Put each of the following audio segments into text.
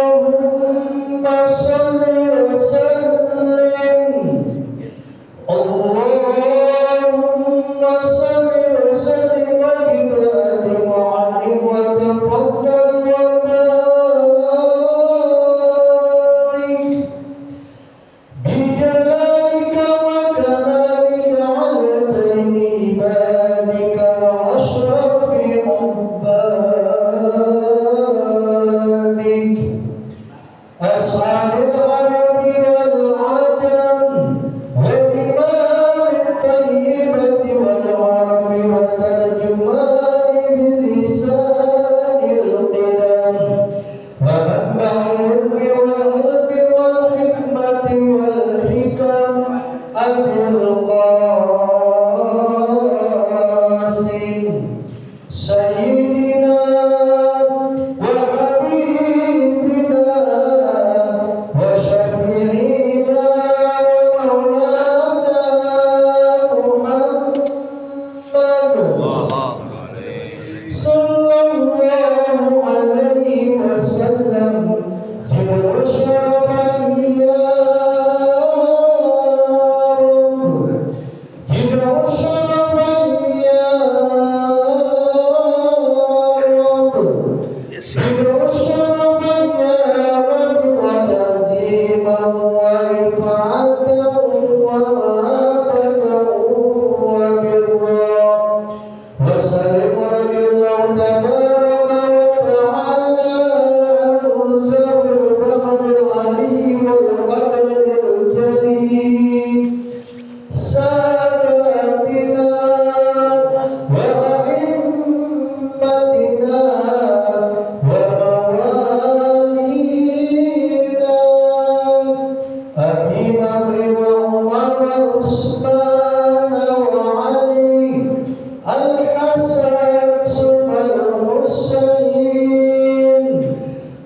Allahumma salli wa sallim. Allahumma salli wa sallim wa barik wa alim wa tafaddal wa barik bijalalika wa kamalika ala zaini ibadika wa ashrafi ubbadik as'adil arabi wal ajam wal imam at-tayyibati wal arabi wa tarjumani bilisanil qidam wa manba'il ilmi wal ilmi wal hikmati wal hikam Abil Qasim Sayyidina wa habibina wa syafi'ina wa maulana Muhammad sallallahu alaihi wasallam Jibril syarafan ya Rabb Jibril syarafan ya Rabb Jibril syarafan ya Rabb wa tadiman wa rifatan wa mahabatan wa birra wa salim wa radiyallahu tabaraka wa ta'ala zawil fahmil ali wal qadril jalil Sadatina wa a'immatina wa mawalina Abi Bakr wa Umar wa Utsman wa Ali Al-Hasan summa al-Husain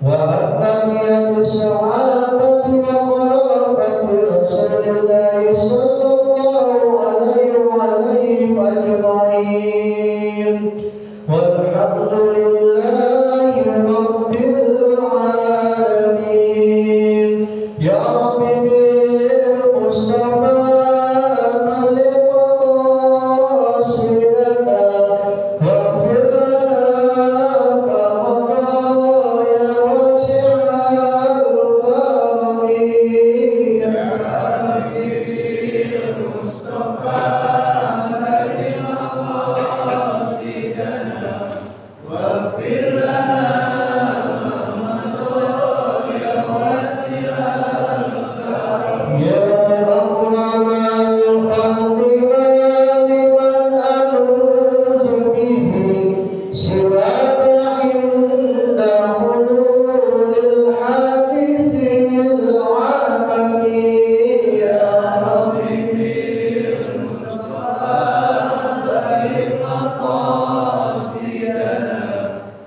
wa baqiyatu sahabati wa qarabati Rasulillahi sallallahu alaihi wa alihi ajma'in walhamdulillahi rabbil alamin ya rabbi bil mustafa malik qasidana waghfir lana ma madha ya wasi'al karami ya Ya akramal khalqi wa liman aluzu bihi siwaka inda hululil hadisil amami ya Rabbi bil Mustafa balik maqasidana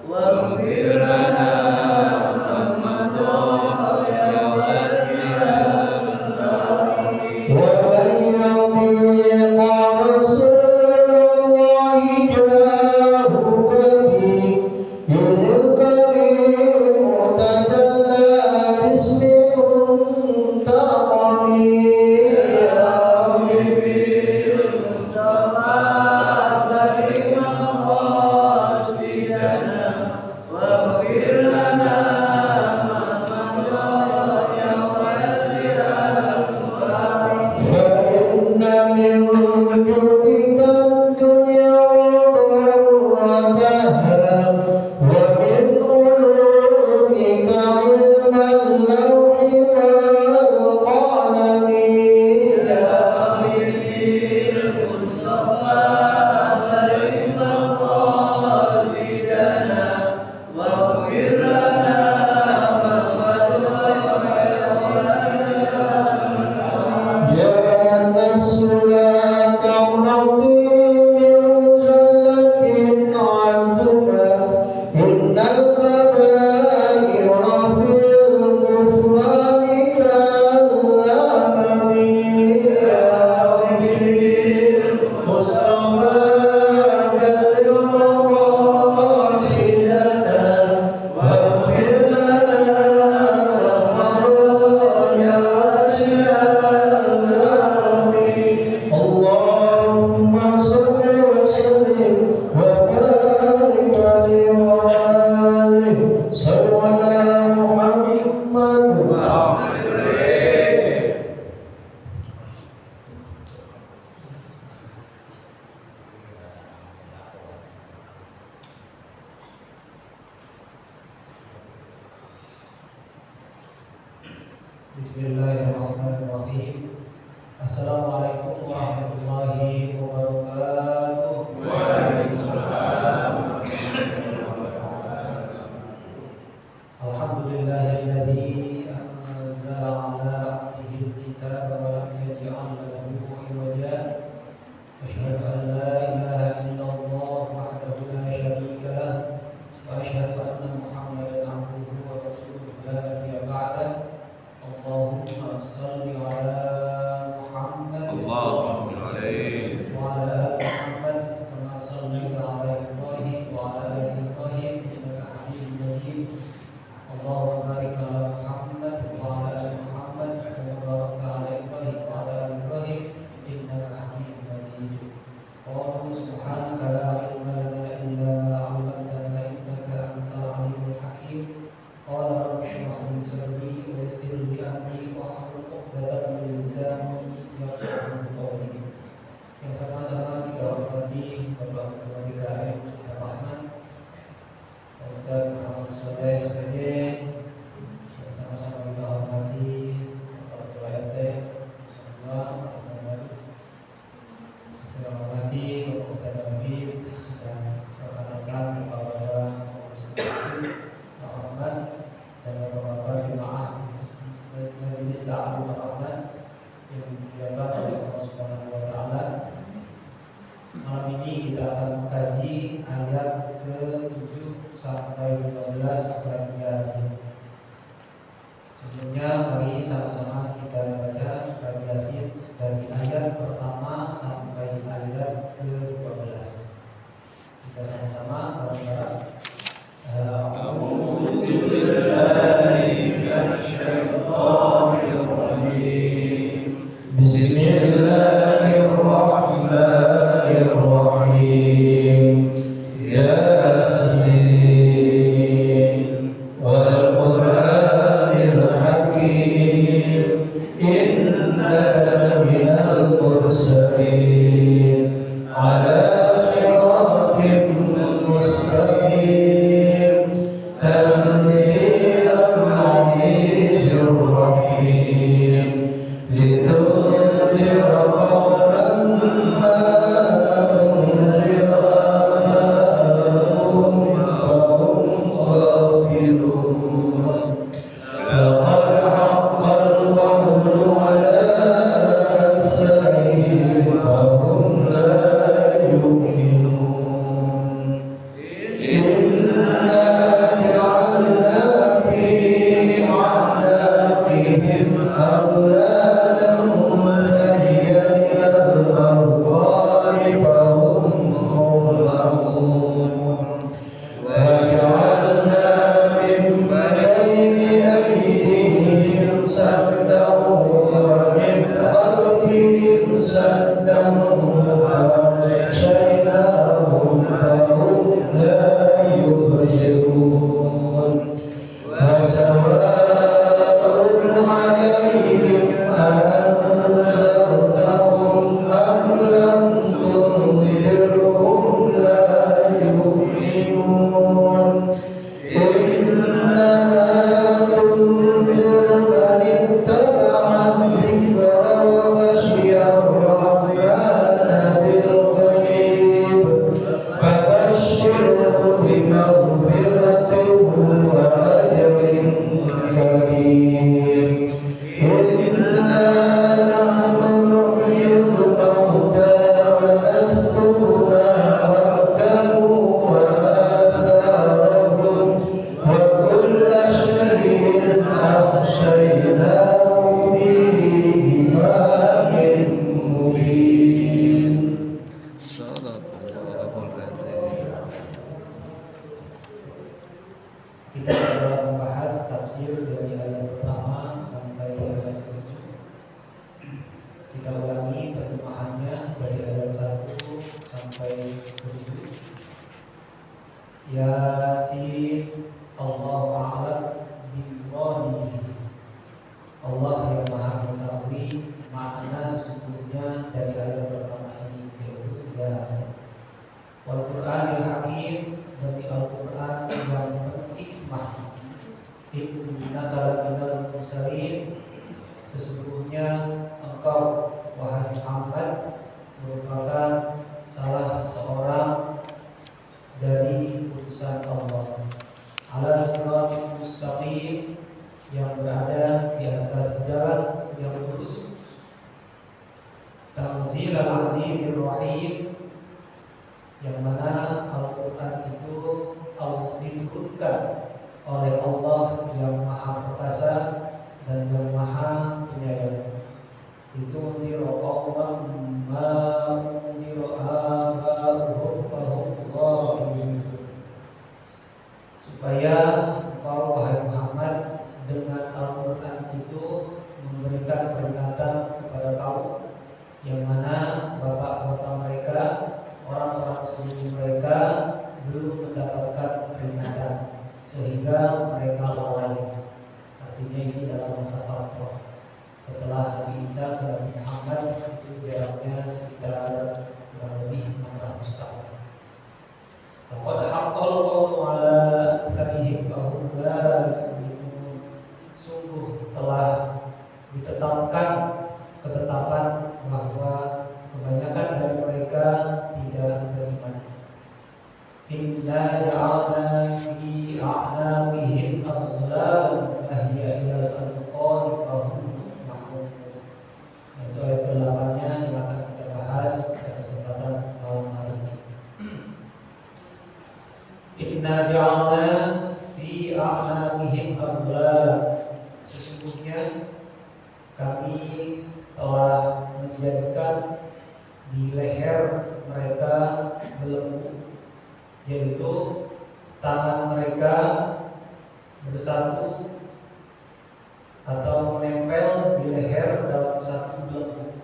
waghfir lana ma madha ya wasi'al ومن يطيق رسول الله جاهك به يذ الكريم تجلى باسم منتقم يا رب بالمصطفى بلغ مقاصدنا واغفر لنا ما مضى يا واسع فإن من جودك الدنيا وضرتها Bismillahirrahmanirrahim. Assalamualaikum warahmatullahi wabarakatuh. Waalaikumsalam. Alhamdulillahilladzi anzala ala abdihi al-kitaba wa lam yaj'al lahu iwaja. Asyhadu an la ilaha illallah wahdahu la syarika lah wa asyhadu anna Muhammadan abduhu wa rasuluhu la nabiyya ba'dah. Allahumma shalli ala Muhammad Allahumma shalli alaihi wa ala ali Muhammad kama shallaita ala Ibrahim wa ala ali Ibrahim innaka Hamidum Majid. Allahumma barik ala Muhammad wa ala ali Muhammad kama barakta ala Ibrahim wa ala ali Ibrahim innaka Hamidum Majid. Qala subhanaka la ilma lana illa ma 'allamtana innaka antal alimul hakim. Qala rabbi shrah li sadri wa yassir li amri wahlul 'uqdatam min lisani yafqahu qawli. Yang sama-sama kita hormati Bapak Ketua DKM Ustaz Rahman, Ustaz Muhammad Soleh SPD, yang sama-sama kita hormati Bapak Ketua RT semua, saya hormati Bapak Ustaz David dan rekan-rekan Bapak-bapak Pak Rahman dan Bapak-bapak jemaah Majelis Ta'lim Rahman yang dimuliakan oleh Allah Subhanahu wa taala. Malam ini kita akan mengkaji ayat ke-7 sampai 15 surat Yasin. Sebelumnya mari sama-sama kita baca surat Yasin dari ayat pertama sampai ayat ke-12. Kita sama-sama bareng-bareng. A'udzu billahi minasyaitonir rajim. Bismillahirrahmanirrahim. Yasin wal Qur'anil Hakim innaka laminal mursalin ala siratin mustaqim tanzilal azizir rahim litunzira qawman ma unzira aba'uhum fahum ghafilun. لقد حق القول على أكثرهم فهم لا يؤمنون. إنا جعلنا في أعناقهم أغلالا فهي إلى الأذقان فهم مغلقون. وجعلنا من بين أيديهم سدا ومن خلفهم سدا فأغشيناهم فهم لا يبصرون. وسواء عليهم أأنذرتهم أم لم تنذرهم لا يؤمنون. إنما تنذر من اتبع الذكر وخشي الرحمن بالغيب فبشره بمغفرة وأجر كريم. إنا نحن نحيي الموتى ونكتب ما قدموا وآثارهم وكل شيء أحصيناه في إمام مبين. Kita sedang membahas tafsir dari ayat pertama sampai ayat ke-7. Kita ulangi terjemahannya dari ayat 1 sampai ke-7. Yasin, Allahu a'lam bimuradihi. Allah yang Maha mengetahui makna sesungguhnya dari ayat pertama ini, yaitu Yasin. Wal Qur'anil Hakim, demi Al-Qur'an yang penuh hikmah. Innaka laminal mursalin, sesungguhnya engkau wahai Muhammad merupakan salah seorang dari utusan Allah ala siratal mustaqim, yang berada di atas jalan yang lurus. Tanzilal Azizir Rahim, yang mana Al-Quran itu diturunkan oleh Allah yang Maha Perkasa dan yang Maha Penyayang. Itu unzira qauman ma unzira aba'uhum fahum ghafilun, supaya engkau wahai Muhammad dengan Al-Quran itu memberikan peringatan kepada kaum yang mana bapak-bapak mereka, orang-orang sebelum mereka belum mendapatkan peringatan sehingga mereka lalai. Artinya ini dalam masa fatrah setelah Nabi Isa ke Nabi Muhammad itu jaraknya sekitar kurang lebih 600 tahun. Laqad haqqal qawlu ala aksarihim fahum la yu'minun. Sungguh telah ditetapkan ketetapan bahwa kebanyakan dari mereka tidak beriman. Inna ja'alna fi a'naqihim aghlalan fahiya ilal azqani fahum muqmahun. Itu ayat ke-8-nya yang akan kita bahas pada kesempatan malam hari ini. Inna ja'alna fi a'naqihim aghlalan, sesungguhnya kami telah menjadikan di leher mereka belenggu, yaitu tangan mereka bersatu atau menempel di leher dalam satu belenggu.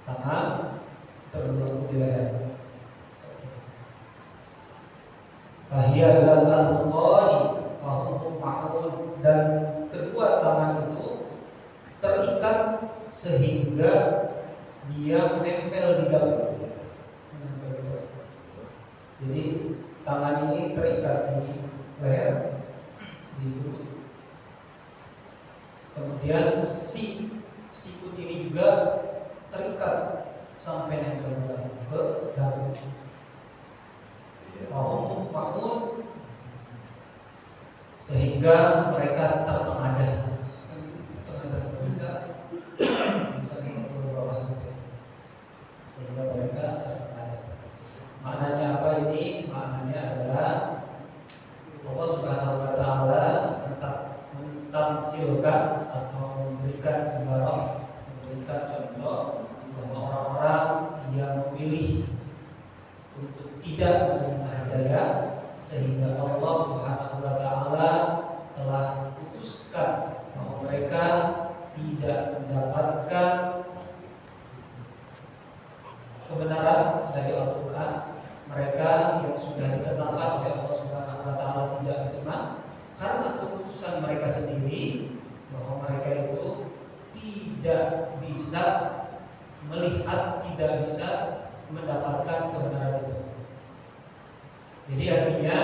Tangan terbelenggu di leher. Fahiya ilal azqani fahum muqmahun, dan kedua tangan itu terikat sehingga dia menempel di dagu. Jadi tangan ini terikat di leher, di lutut. Kemudian sikut ini juga terikat sampai nempel ke dagu. Mahun sehingga mereka tertengadah bisa ke bawah gitu. Sehingga mereka tertengadah. Maknanya apa ini? Maknanya adalah Allah Subhanahu wa taala tetap mentamsilkan atau memberikan ibarat, memberikan contoh bahwa orang-orang yang memilih untuk tidak menerima hidayah, sehingga Allah Subhanahu wa taala telah putuskan bahwa mereka tidak mendapatkan kebenaran dari Al-Quran. Mereka yang sudah ditetapkan oleh Allah Subhanahu wa taala tidak beriman karena keputusan mereka sendiri bahwa mereka itu tidak bisa melihat, tidak bisa mendapatkan kebenaran itu. Jadi artinya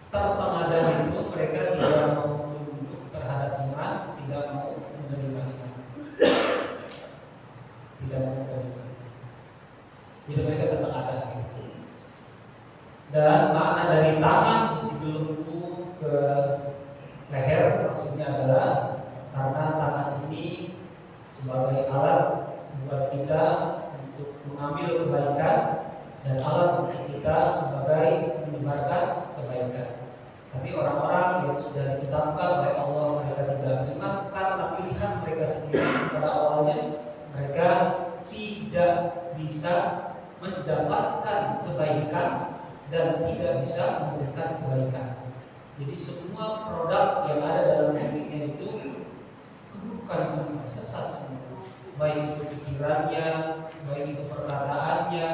tertengadah itu mereka tidak mau tunduk terhadap iman, tidak mau menerima iman, tidak mau menerima. Jadi mereka tertengadah gitu. Dan makna dari tangan dibelenggu ke leher maksudnya adalah karena tangan ini sebagai alat buat kita untuk mengambil kebaikan dan alat untuk kita sebagai menyebarkan kebaikan. Tapi orang-orang yang sudah ditetapkan oleh Allah mereka tidak beriman karena pilihan mereka sendiri pada awalnya, mereka tidak bisa mendapatkan kebaikan dan tidak bisa memberikan kebaikan. Jadi semua produk yang ada dalam dirinya itu keburukan semua, sesat semua. Baik itu pikirannya, baik itu perkataannya,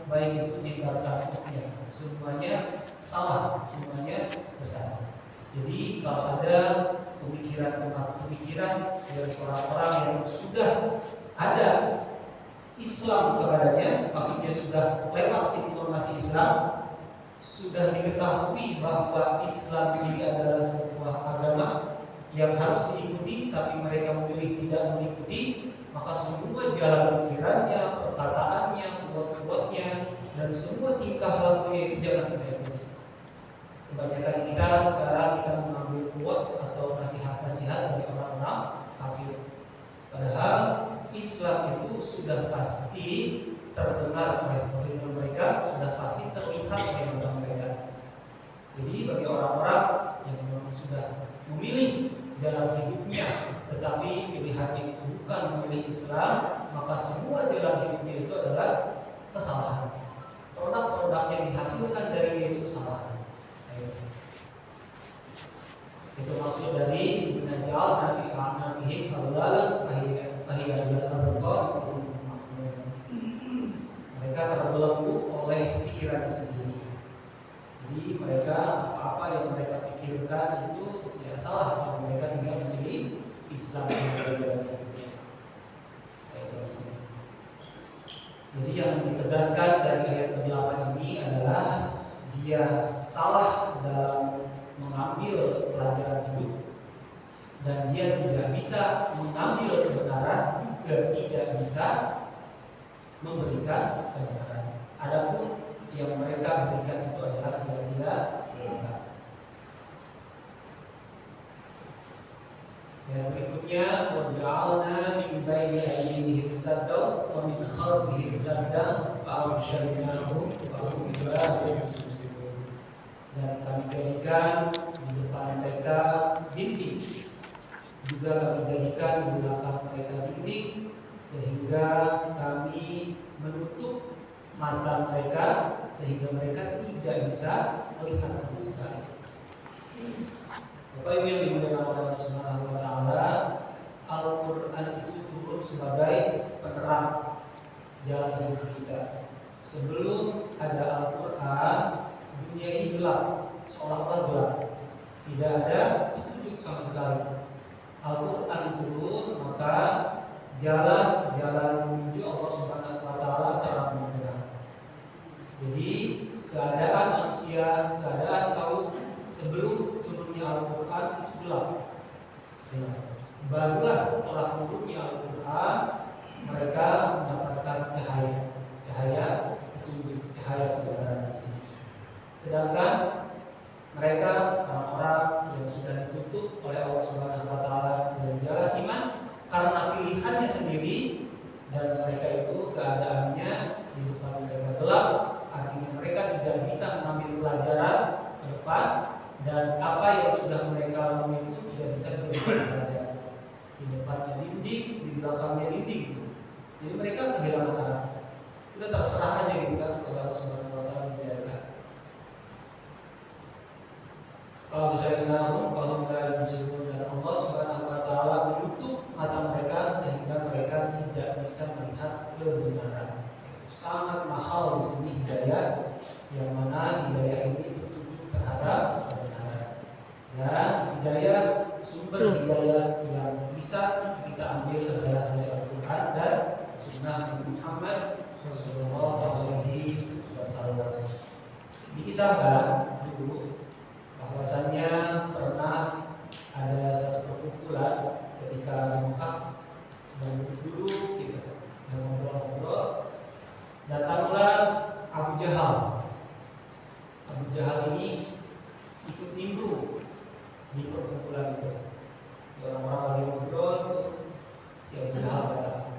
baik itu tingkah takutnya, semuanya salah, semuanya sesat. Jadi kalau ada pemikiran dari orang-orang yang sudah ada Islam kepadanya, maksudnya sudah lewat informasi Islam, sudah diketahui bahwa Islam ini adalah sebuah agama, yang harus diikuti tapi mereka memilih tidak mengikuti, maka semua jalan pikirannya, perkataannya, buat-buatnya, dan semua tingkah lakunya itu jangan kita ikuti. Kebanyakan kita sekarang kita mengambil quote atau nasihat-nasihat dari orang-orang kafir. Padahal Islam itu sudah pasti terdengar oleh telinga mereka, sudah pasti terlihat oleh mata mereka. Jadi bagi orang-orang yang memang sudah memilih jalan hidupnya, tetapi pilihannya itu bukan memilih Islam, maka semua jalan hidupnya itu adalah kesalahan. Produk-produk yang dihasilkan darinya itu kesalahan. Itu maksud dari najal nafi anakihim awlalan fahiyadul azqan. Mereka terbelenggu oleh pikirannya sendiri. Jadi mereka apa-apa yang mereka pikirkan itu ya salah kalau mereka tidak memilih Islam sebagai jalan hidupnya. Jadi yang ditegaskan dari ayat ke-8 ini adalah dia salah dalam mengambil pelajaran hidup dan dia tidak bisa mengambil kebenaran, juga tidak bisa memberikan kebenaran. Adapun yang mereka berikan itu adalah sia-sia. Yang berikutnya, waja'alna min bayni aydihim saddan wa min khalfihim saddan fa aghshaynahum fa hum la yubsirun. Dan kami jadikan di depan mereka dinding, juga kami jadikan di belakang mereka dinding, sehingga kami menutup mata mereka sehingga mereka tidak bisa melihat sama sekali. Bapak Ibu yang dimuliakan oleh Allah Subhanahu wa taala, Al-Qur'an itu turun sebagai penerang jalan hidup kita. Sebelum ada Al-Qur'an, dunia ini gelap, seolah-olah gelap. Tidak ada petunjuk sama sekali. Al-Qur'an turun, maka jalan-jalan menuju Allah Subhanahu wa taala terang benderang. Jadi keadaan manusia, keadaan kaum sebelum turunnya Al-Quran itu gelap. Barulah setelah turunnya Al-Quran mereka mendapatkan cahaya petunjuk, cahaya kebenaran di sini. Sedangkan mereka orang-orang yang sudah ditutup oleh Allah Subhanahu wa taala dari jalan iman karena pilihannya sendiri, dan mereka itu keadaannya di depan mereka gelap, artinya mereka tidak bisa mengambil pelajaran ke depan, dan apa yang sudah mereka lalui itu tidak bisa dijadikan pelajaran. Di depannya dinding, di belakangnya dinding. Jadi mereka kehilangan arah. Udah terserah aja gitu kan kepada Allah Subhanahu wa taala dibiarkan. Kalau saya kenalhum bahwa la yubsirun, dan Allah Subhanahu wa taala menutup mata mereka sehingga mereka tidak bisa melihat kebenaran. Sangat mahal di sini hidayah, yang mana hidayah ini petunjuk terhadap kebenaran. Dan hidayah, sumber hidayah yang bisa kita ambil adalah dari Al-Quran dan Sunnah Nabi Muhammad Sallallahu Alaihi Wasallam. Dikisahkan dulu bahwasannya pernah ada satu perkumpulan ketika di Mekah sedang duduk-duduk gitu, dan ngobrol-ngobrol, datanglah Abu Jahal. Abu Jahal ini ikut nimbrung di perkumpulan itu. Orang-orang lagi ngobrol itu, si Abu Jahal datang.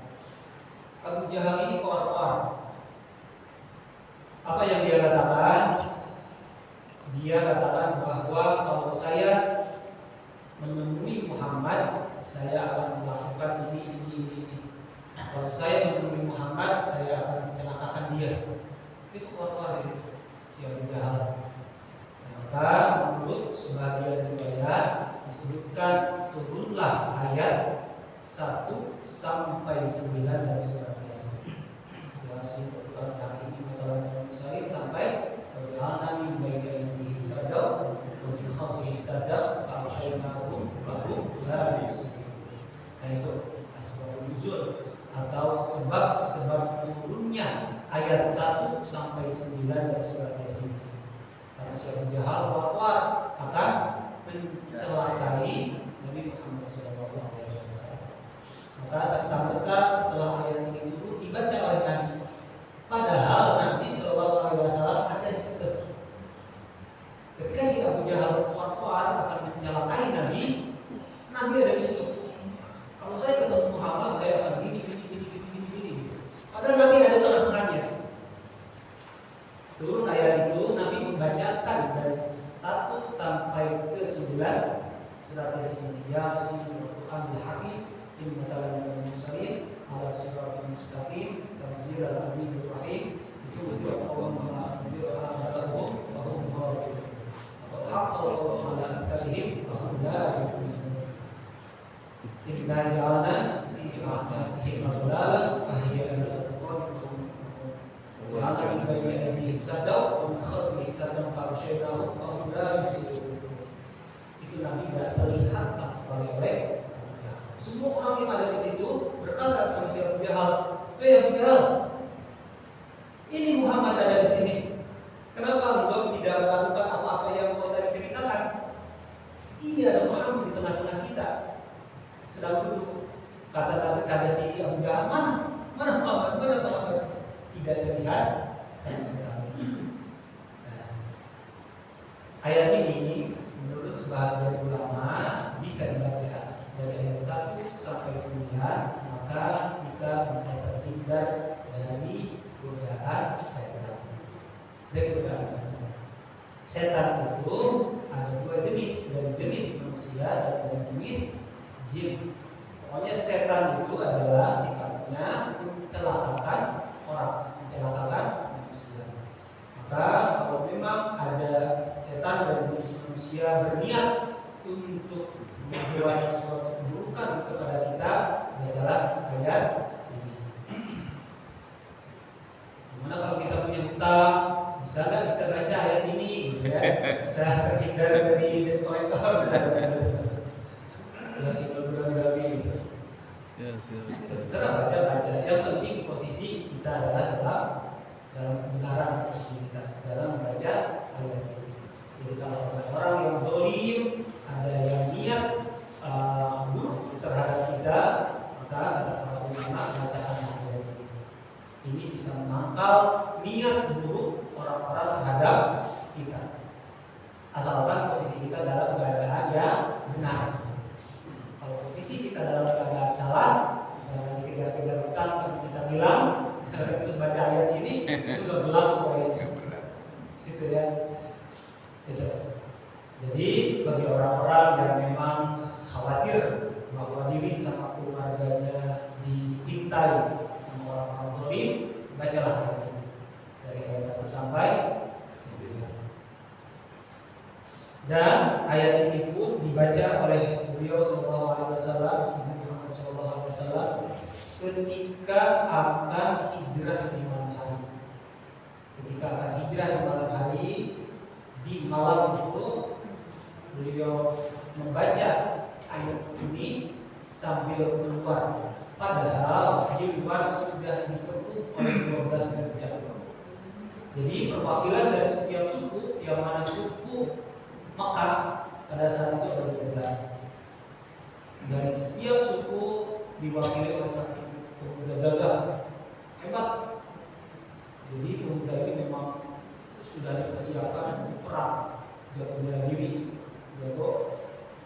Abu Jahal ini koar-koar. Apa yang dia katakan? Dia katakan bahwa kalau saya menemui Muhammad, saya akan melakukan ini. Kalau saya menemui Muhammad, saya akan mencelakakan dia. Itu koar-koar di situ, si Abu Jahal. Maka menurut sebagian riwayat disebutkan turunlah ayat 1 sampai 9 dari surat Yasin. Yasin Al-Quran Hakim dalam misalnya sampai Al-Quran min baini aydihim sadda wa min khalfihim sadda fa aghshaynahum fa hum la yubsirun. Nah itu asbabun nuzul atau sebab turunnya ayat 1 sampai 9 dari surat Yasin. Karena si Abu Jahal war akan mencelakai Nabi Muhammad SAW. Maka serta-merta setelah ayat ini turun dibaca oleh Nabi. Padahal Nabi SAW ada di situ. Ketika si Abu Jahal koar-koar akan mencelakai Nabi ada di situ. Kalau saya ketemu Muhammad, saya akan gini. Padahal Nabi ada tengah-tengahnya. Turun ayat itu, Nabi membacakan dari 1 sampai ke 9 surat Yasin, Al-Qur'anul Hakim, innaka laminal mursalin, ala siratal mustaqim, tanzilal azizir rahim. Itu qawmun ma anzirahum wa hum ghafilun. Wa haqqu ala aktsarihim wa hum la yu'minun. Inna ja'alna fi a'naqihim aghlalan fa hiya ila al-qur'an wa ja'alna min bayni aydihim saddan wa min khalfihim saddan fa aghshaynahum fa hum la yubsirun. Itu Nabi tidak terlihat sama sekali oleh Abu Jahal. Semua orang yang ada di situ berkata sama si Abu Jahal, Abu Jahal, ini Muhammad ada di sini. Kenapa engkau tidak melakukan apa-apa yang kau tadi ceritakan? Ini ada Muhammad di tengah-tengah kita, sedang duduk. Kata si Abu Jahal, mana Muhammad? Tidak terlihat sama sekali. Nah, ayat ini menurut sebagian ulama, jika dibaca dari ayat 1 sampai 9, maka kita bisa terhindar dari godaan setan. Setan itu ada 2 jenis, dari jenis manusia dan dari jenis jin. Pokoknya setan itu adalah sifatnya mencelakakan orang, mencelakakan manusia. Maka kalau memang ada setan dari jenis manusia berniat untuk membuat sesuatu keburukan kepada kita, bacalah ayat ini. Gimana kalau kita punya hutang, bisa nggak kita baca ayat ini, gitu ya? Bisa terhindar dari debt collector, bisa gitu. Terserah baca. Yang penting posisi kita adalah dalam kebenaran, posisi kita dalam membaca ayat ini. Jadi kalau ada orang yang zalim, ada yang niat buruk terhadap kita, maka kata para ulama bacakan ayat ini. Ini bisa menangkal niat buruk orang-orang terhadap kita. Asalkan posisi kita dalam keadaan yang benar. Kalau posisi kita dalam keadaan salah, misalnya dikejar-kejar utang tapi kita bilang terus baca ayat ini, itu udah berlaku kayaknya. Gitu ya. Itu. Jadi bagi orang-orang yang memang khawatir bahwa diri sama keluarganya diintai sama orang-orang zalim, bacalah ayat ini dari ayat 1 sampai 9. Dan ayat ini pun dibaca oleh beliau sallallahu alaihi wasallam, Muhammad sallallahu alaihi wasallam, ketika akan hijrah di malam hari. Ketika akan hijrah di malam hari, di malam itu beliau membaca ayat ini sambil keluar. Padahal di luar sudah dikepung oleh 12 derajat. Jadi perwakilan dari setiap suku, yang mana suku Mekah pada saat itu ada 12. Dari setiap suku diwakili oleh satu pemuda gagah hebat. Jadi pemuda ini memang sudah dipersiapkan untuk perang, jago bela diri, jago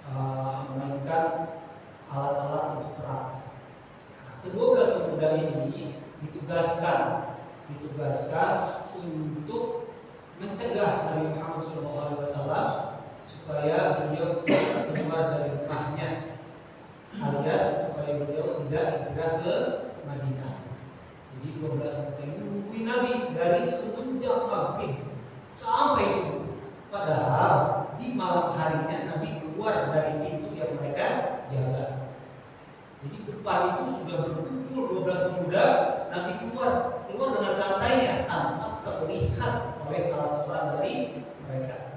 memainkan alat-alat untuk perang. Ke-12 pemuda ini ditugaskan untuk mencegah Nabi Muhammad SAW supaya beliau tidak keluar dari rumahnya, alias supaya beliau tidak hijrah ke Madinah. Jadi 12 pemuda ini menungguin Nabi dari semenjak maghrib sampai subuh. Padahal di malam harinya Nabi keluar dari pintu yang mereka jaga. Jadi depan itu sudah berkumpul 12 pemuda, Nabi keluar dengan santainya tanpa terlihat oleh salah seorang dari mereka.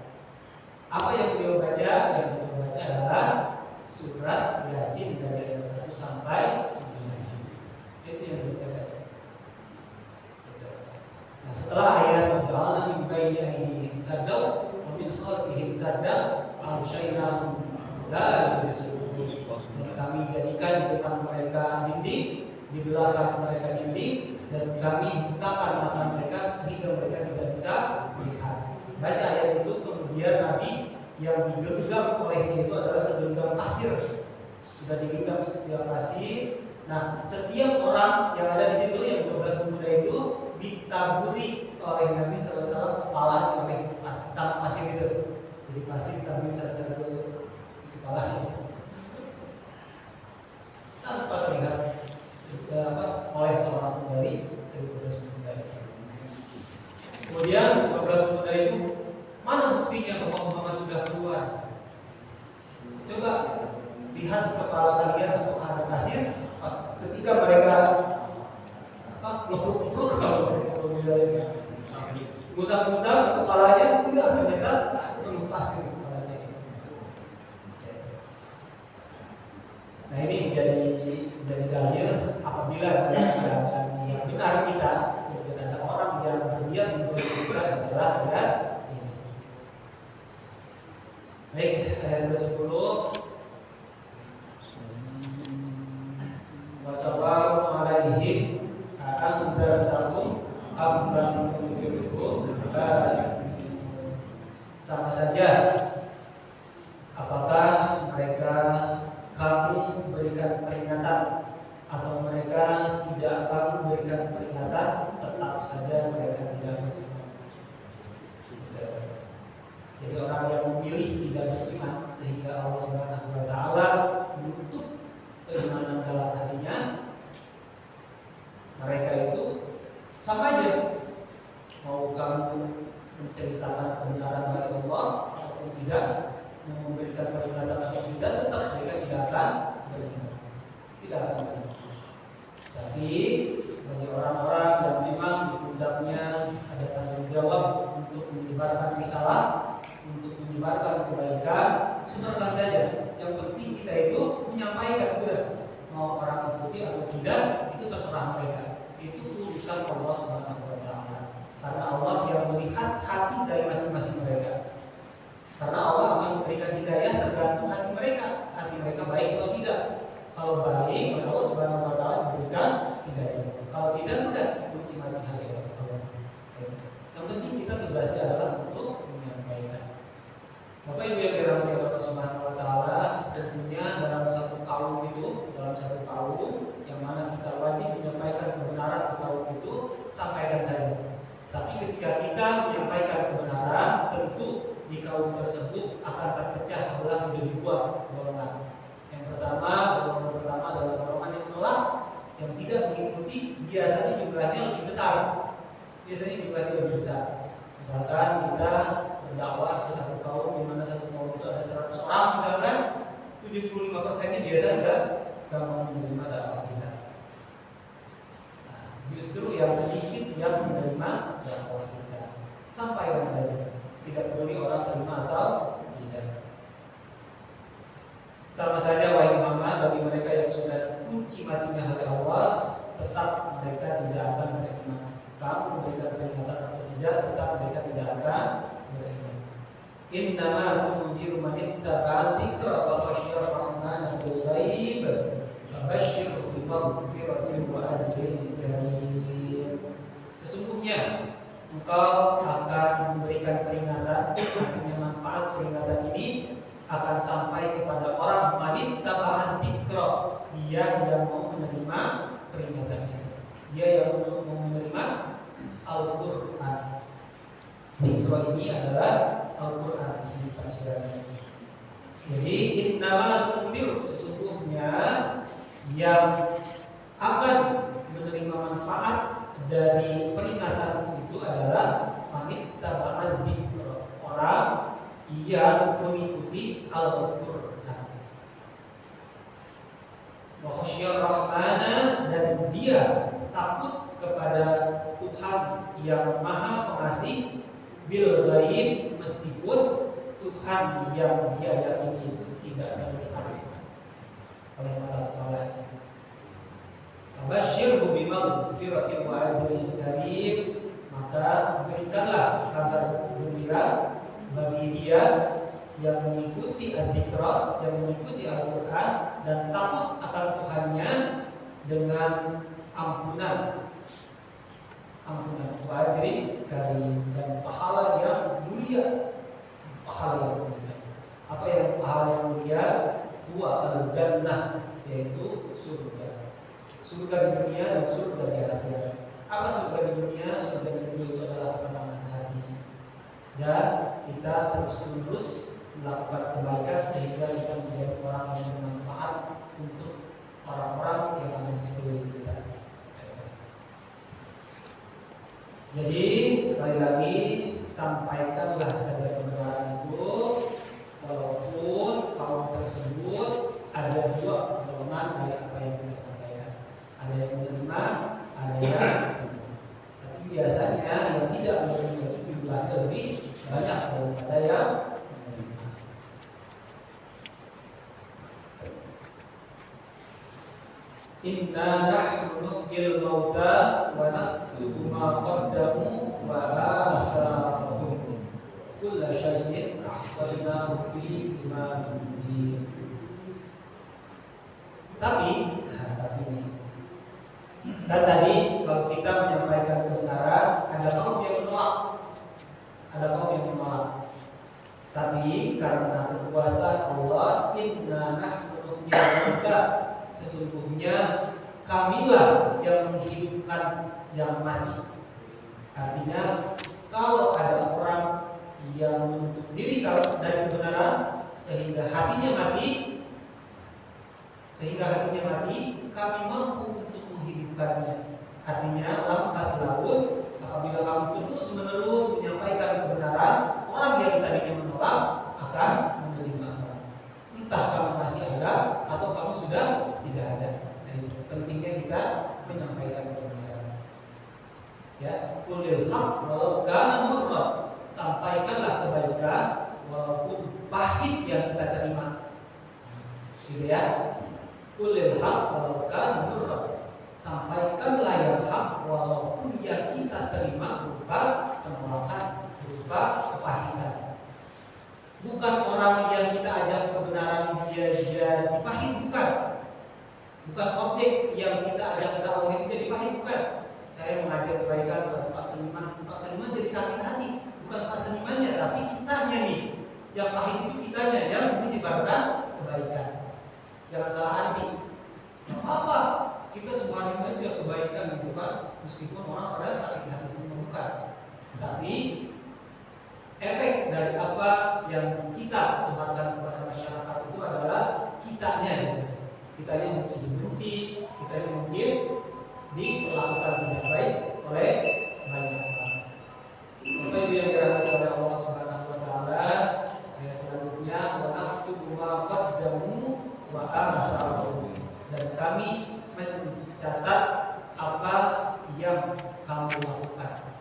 Apa yang beliau baca? Yang beliau baca adalah surat Yasin dari ayat 1 sampai 9. Itu yang beliau baca. Nah, setelah ayat "Waja'alna min baini aydihim saddan wa min khalfihim saddan fa'aghshaynahum la yubsirun. Dan kami jadikan di depan mereka dinding, di belakang mereka dinding, dan kami butakan mata mereka sehingga mereka tidak bisa melihat. Baca ayat itu, kemudian Nabi yang digenggam olehnya itu adalah segenggam pasir. Sudah digenggam setiap pasir. Nah, setiap orang yang ada di situ, yang 12 pemuda itu ditaburi oleh Nabi SAW kepalanya oleh sama pasir itu. Jadi pasir ditaburi satu-satu di kepalanya itu tanpa terlihat oleh seorang pun dari 12 pemuda itu. Kemudian 12 pemuda itu, mana buktinya bahwa Muhammad sudah keluar? Coba lihat kepala kalian atau ada pasir. Pas ketika mereka lepuk-lepuk kalau musang-musang kepalanya, ternyata penuh pasir kepalanya. Nah, ini jadi dalil apabila keadaan yang benar kita, kemudian ada orang yang berniat untuk kita adalah ayat ini. Baik, ayat ke-10. Wasawaru alaihim a'andartahum am lam tunzirhum la yu'minun. Sama saja apakah mereka kamu berikan peringatan atau mereka tidak kamu berikan peringatan, tetap saja mereka tidak beriman. Jadi orang yang memilih tidak beriman sehingga Allah Subhanahu wa taala menutup keimanan dalam hatinya, mereka itu sama aja. Mau kamu menceritakan kebenaran dari Allah ataupun tidak, memberikan peringatan atau tidak, tetap mereka tidak akan beriman. Tidak akan beriman. Tapi bagi orang-orang yang memang di pundaknya ada tanggung jawab untuk menyebarkan risalah, untuk menyebarkan kebaikan, sebarkan saja. Yang penting kita itu menyampaikan, udah mau orang ikuti atau tidak itu terserah mereka. Itu urusan Allah Subhanahu wa taala. Karena Allah yang melihat hati dari masing-masing mereka. Karena Allah akan memberikan hidayah tergantung hati mereka. Hati mereka baik atau tidak. Kalau baik, maka Allah Subhanahu wa taala memberikan hidayah. Kalau tidak, udah kunci mati hati Allah. Yang penting kita tugasnya adalah untuk menyampaikan. Bapak Ibu yang dirahmati Allah Subhanahu wa taala, tentunya dalam satu kaum itu, dalam satu kaum yang mana kita wajib menyampaikan kebenaran ke kaum itu, sampaikan saja. Tapi ketika kita menyampaikan kebenaran, tentu di kaum tersebut akan terpecah belah menjadi dua golongan. Yang pertama, golongan pertama adalah golongan yang menolak, yang tidak mengikuti, biasanya jumlahnya lebih besar. Misalkan kita berdakwah ke satu kaum, di mana satu kaum itu ada 100 orang misalkan, 75%-nya biasa sudah gak mau menerima dakwah kita. Nah, justru yang sedikit yang menerima dakwah kita, sampaikan saja. Tidak peduli orang terima atau tidak. Sama saja wahai Muhammad, bagi mereka yang sudah kunci matinya oleh Allah, tetap mereka tidak akan beriman. Kamu memberikan peringatan atau tidak, tetap mereka tidak akan beriman. Innama tunziru man ittaba'a dzikra wa khasyara ar-rahmana bil ghaib fabashshirhu bi maghfiratin wa ajrin karim. Sesungguhnya engkau akan memberikan peringatan, artinya manfaat peringatan ini akan sampai kepada orang man ittaba'a dzikra, dia yang mau menerima peringatan itu, dia yang mau menerima Al-Quran. Dzikra ini adalah Al-Quran di sini tafsirannya. Jadi innama tunzir, sesungguhnya yang akan menerima manfaat dari peringatan itu adalah manittaba'a dzikra, orang yang mengikuti Al-Quran. Wa khasyar rahmana, dan dia takut kepada Tuhan yang Maha Pengasih, bil ghaib, meskipun Tuhan yang dia yakini itu tidak terlihat oleh mata kepalanya. Tabasyirhu bimaghfiratin wa ajrin karim, maka berikanlah kabar gembira bagi dia yang mengikuti az-zikra, yang mengikuti Al-Quran dan takut akan Tuhannya dengan ampunan wajri karim dan pahala yang mulia. Apa yang pahala yang mulia? Huwa al-jannah, yaitu surga di dunia dan surga di akhirat. Apa surga di dunia? Surga di dunia itu adalah ketenangan hati, dan kita terus melakukan kebaikan sehingga kita menjadi orang yang bermanfaat untuk orang-orang yang ada di sekeliling kita. Jadi sekali lagi, sampaikanlah saja kebenaran itu, walaupun kaum tersebut ada dua golongan dari apa yang kita sampaikan. Ada yang menerima, ada yang tidak. Tapi biasanya yang tidak menerima itu jumlahnya lebih banyak daripada yang menerima. Inna nahnu nuhyil mauta wa naktubu ma qaddamu wa atharahum. Kullu syai'in ahsaynahu fi imamin mubin. Tapi dan tadi kalau kita menyampaikan kebenaran, ada kaum yang menolak. Tapi karena kekuasaan Allah, inna nahnu nuhyil mauta, sesungguhnya kamilah yang menghidupkan yang mati. Artinya kalau ada orang yang menutup diri dari kebenaran sehingga hatinya mati, kami mampu untuk menghidupkannya. Artinya lambat laun apabila kamu terus-menerus menyampaikan kebenaran, orang yang tadinya menolak akan menerima. Entah kamu masih ada atau kamu sudah tidak ada. Nah, itu pentingnya kita menyampaikan kebenaran. Ya, qulil haq walau kana murra. Sampaikanlah kebaikan walaupun pahit yang kita terima. Gitu ya. Qulil haq walau kana murra. Sampaikanlah yang hak walaupun yang kita terima berupa penolakan, berupa kepahitan. Bukan orang yang kita ajak kebenaran dia jadi pahit, bukan objek yang kita ajak dakwah itu jadi pahit, bukan. Saya mengajak kebaikan kepada Pak Seniman jadi sakit hati, bukan Pak Senimannya tapi kitanya nih. Yang pahit itu kitanya yang menyebarkan kebaikan. Jangan salah arti. Apa? Kita semuanya aja kebaikan gitu kan, meskipun orang pada sakit hati semua, bukan. Tapi efek dari apa yang kita sebarkan kepada masyarakat itu adalah kitanya gitu. Kitanya mungkin dibenci, kitanya mungkin diperlakukan tidak baik oleh banyak orang. Bapak Ibu yang dirahmati oleh Allah Subhanahu wa taala, ayat selanjutnya wa naktubu ma qaddamu wa atharahum, dan kami mencatat apa yang kamu lakukan.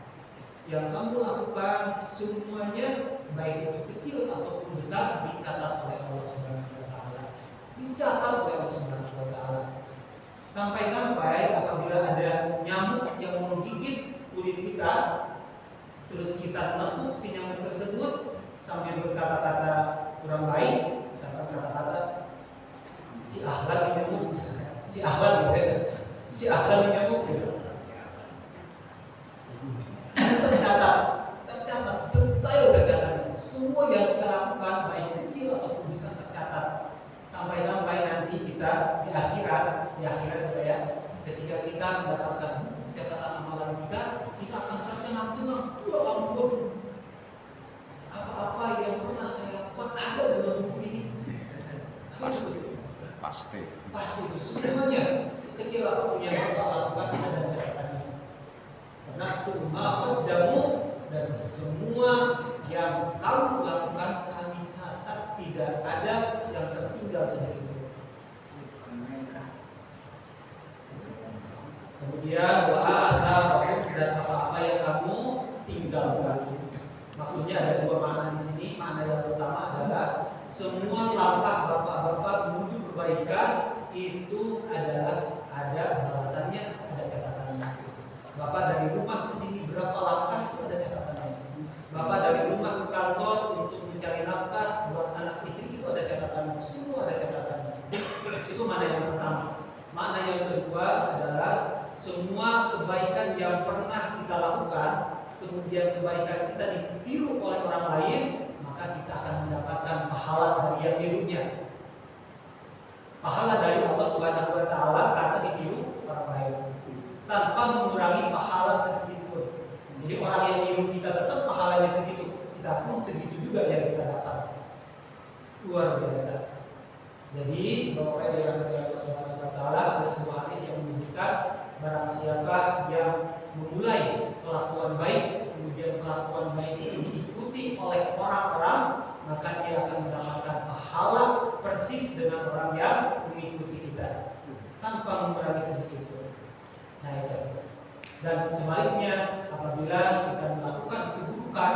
Yang kamu lakukan semuanya, baik itu kecil ataupun besar, dicatat oleh Allah Subhanahu wa taala. Dicatat oleh Allah Subhanahu wa taala. Sampai-sampai apabila ada nyamuk yang menggigit kulit kita, terus kita menepuk si nyamuk tersebut sambil berkata-kata kurang baik, misalkan kata-kata si ahlan ini nyamuk, misalkan si ahlan ini nyamuk gitu. tercatat detail tercatat semua yang kita lakukan, baik kecil ataupun besar, tercatat. Sampai-sampai nanti kita di akhirat juga ya, ketika kita mendapatkan buku catatan amalan kita akan tercengang-cengang. Ya ampun, apa-apa yang pernah saya lakukan ada dalam buku ini. Pasti itu semuanya, sekecil apapun yang kita lakukan ada catatannya. Karena tuma qaddamu, dan semua yang kamu lakukan kami catat, tidak ada yang tertinggal sedikit pun. Kemudian wa atharahum, dan apa-apa yang kamu tinggalkan. Maksudnya ada dua makna di sini. Makna yang pertama adalah semua langkah bapak-bapak menuju kebaikan itu adalah ada balasannya, ada catatannya. Bapak dari rumah ke sini berapa langkah itu ada catatannya. Bapak dari rumah ke kantor untuk mencari nafkah buat semua ada catatannya. Itu makna yang pertama. Makna yang kedua adalah semua kebaikan yang pernah kita lakukan, kemudian kebaikan kita ditiru oleh orang lain, maka kita akan mendapatkan pahala dari yang nirunya. Pahala dari Allah Subhanahu wa taala karena ditiru orang lain, tanpa mengurangi pahala sedikit pun. Jadi orang yang niru kita tetap pahalanya segitu, kita pun segitu juga yang kita dapat. Luar biasa. Jadi Bapak Ibu yang dirahmati Allah Subhanahu wa taala, ada sebuah hadis yang menunjukkan barang siapa yang memulai kelakuan baik, kemudian kelakuan baik itu diikuti oleh orang-orang, maka dia akan mendapatkan pahala persis dengan orang yang mengikuti kita tanpa mengurangi sedikit pun. Nah itu. Dan sebaliknya, apabila kita melakukan keburukan,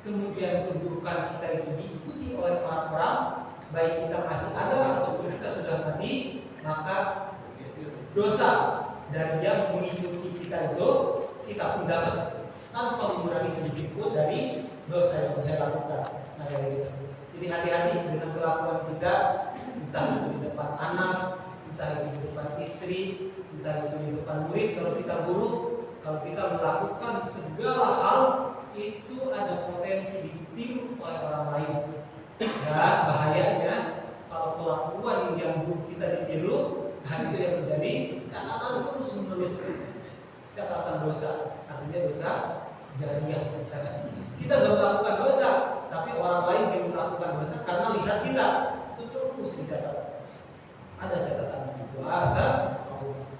kemudian keburukan kita itu diikuti oleh orang-orang, baik kita masih ada ataupun kita sudah mati, maka dosa dari yang mengikuti kita itu kita pun dapat tanpa mengurangi sedikit pun dari dosa yang saya lakukan. Nah kayak gitu. Jadi hati-hati dengan kelakuan kita, entah itu di depan anak, entah itu di depan istri, entah itu di depan murid. Kalau kita buruk, kalau kita melakukan segala hal, itu ada potensi ditiru oleh orang lain. Dan bahayanya kalau kelakuan yang buruk kita ditiru, hal itu yang menjadi catatan terus menerus, catatan dosa, artinya dosa jariah misalnya. Kita nggak melakukan dosa, tapi orang lain yang melakukan dosa karena lihat kita, itu terus dicatat. Ada catatan puasa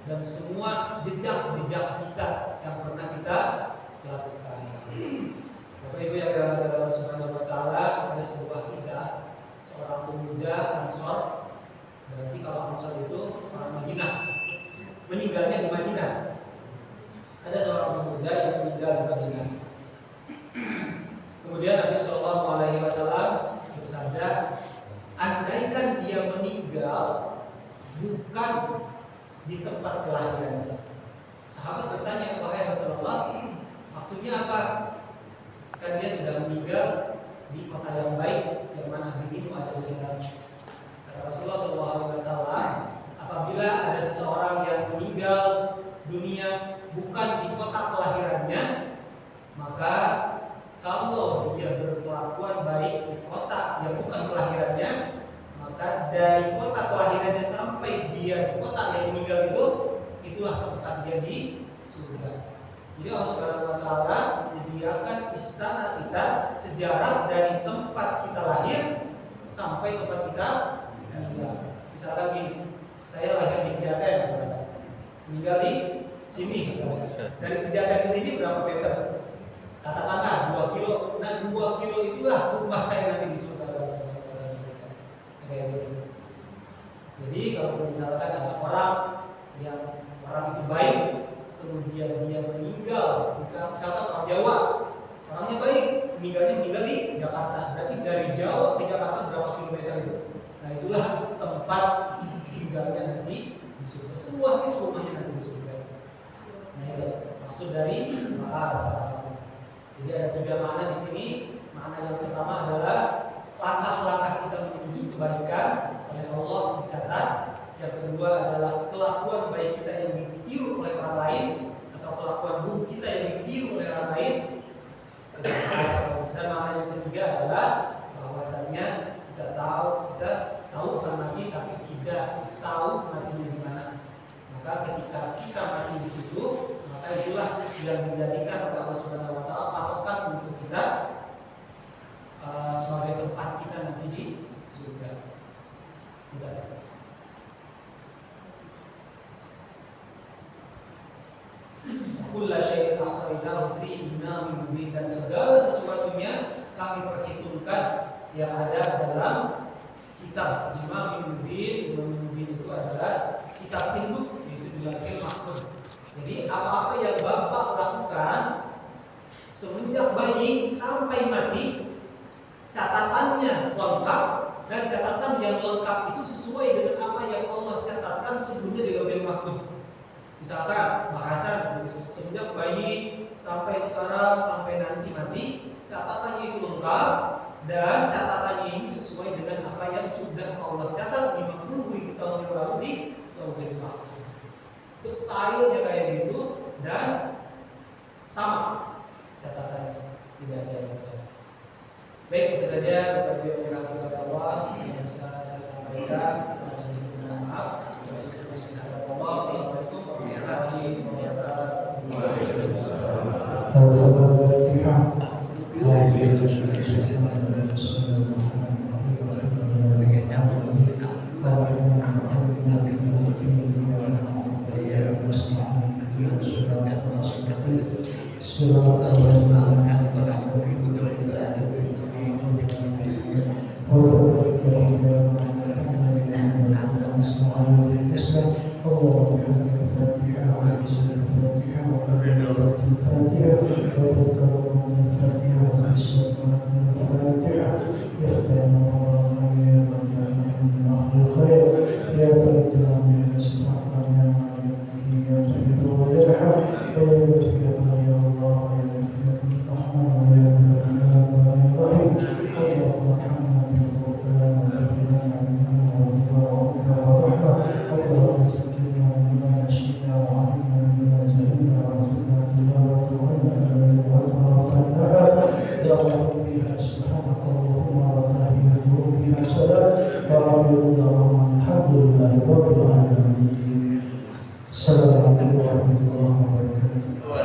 dan semua jejak-jejak kita yang pernah kita lakukan. Bapak Ibu yang dirahmati Allah Subhanahu wa taala, ada sebuah kisah seorang pemuda Ansor. Berarti kalau Ansor itu orang Madinah, meninggalnya di Madinah. Ada seorang pemuda yang meninggal di Madinah. Kemudian Nabi Shallallahu Alaihi Wasallam bersabda, andaikan dia meninggal bukan di tempat kelahirannya. Sahabat bertanya, wahai Rasulullah, maksudnya apa? Kan dia sudah meninggal di kota yang baik, yang mana dirimu ada di dalamnya. Kata Rasulullah SAW, apabila ada seseorang yang meninggal dunia bukan di kota kelahirannya, maka kalau dia berkelakuan baik di kota yang bukan kelahirannya, maka dari kota kelahirannya sampai dia di kota yang meninggal itu, itulah tempat dia di surga. Jadi Allah Subhanahu wa taala menyediakan istana kita sejarak dari tempat kita lahir sampai tempat kita meninggal. Misalkan gini, saya lahir di Pejaten misalkan, meninggal di sini. Dari Pejaten ke sini berapa meter? Katakanlah 2 kilo. Nah 2 kilo itulah rumah saya nanti di surga Allah Subhanahu wa taala. Kayak gitu. Jadi kalau misalkan ada orang yang orang itu baik, kemudian dia meninggal, misalkan orang Jawa, orangnya baik, meninggal di Jakarta. Berarti dari Jawa ke Jakarta berapa kilometer itu? Nah itulah tempat tinggalnya nanti di surga. Seluas itu rumahnya nanti di surga. Nah itu maksud dari bahasa. Jadi ada 3 makna di sini. Makna yang pertama adalah langkah-langkah kita menuju kebaikan oleh Allah dicatat. Yang kedua adalah kelakuan baik kita yang ditiru oleh orang lain, atau kelakuan buruk kita yang ditiru oleh orang lain. Dan makna yang ketiga adalah bahwasanya kita tahu akan mati tapi tidak tahu matinya di mana. Maka ketika kita mati di situ, maka itulah yang dijadikan oleh Allah Subhanahu wa taala patokan untuk kita sebagai tempat kita nanti di surga. Kita kulla syai'in ahsaynahu fi imamin mubin, dan segala sesuatunya kami perhitungkan yang ada dalam kitab imamin mubin. Imamin mubin itu adalah kitab induk, yaitu di Lauhul Mahfuz. Jadi apa-apa yang Bapak lakukan semenjak bayi sampai mati, catatannya lengkap, dan catatan yang lengkap itu sesuai dengan apa yang Allah catatkan sebelumnya di Lauhul Mahfuz. Misalkan bahasan semenjak bayi sampai sekarang sampai nanti mati, catatannya itu lengkap dan catatannya ini sesuai dengan apa yang sudah Allah catat 50.000 tahun yang lalu di Lauhul Mahfuz. Detailnya kayak gitu dan sama catatannya, tidak ada yang berbeda. Baik, itu saja Bapak Ibu yang dirahmati Allah yang bisa saya sampaikan. Mohon maaf. Wassalamualaikum warahmatullahi wabarakatuh. Assalamualaikum warahmatullahi wabarakatuh.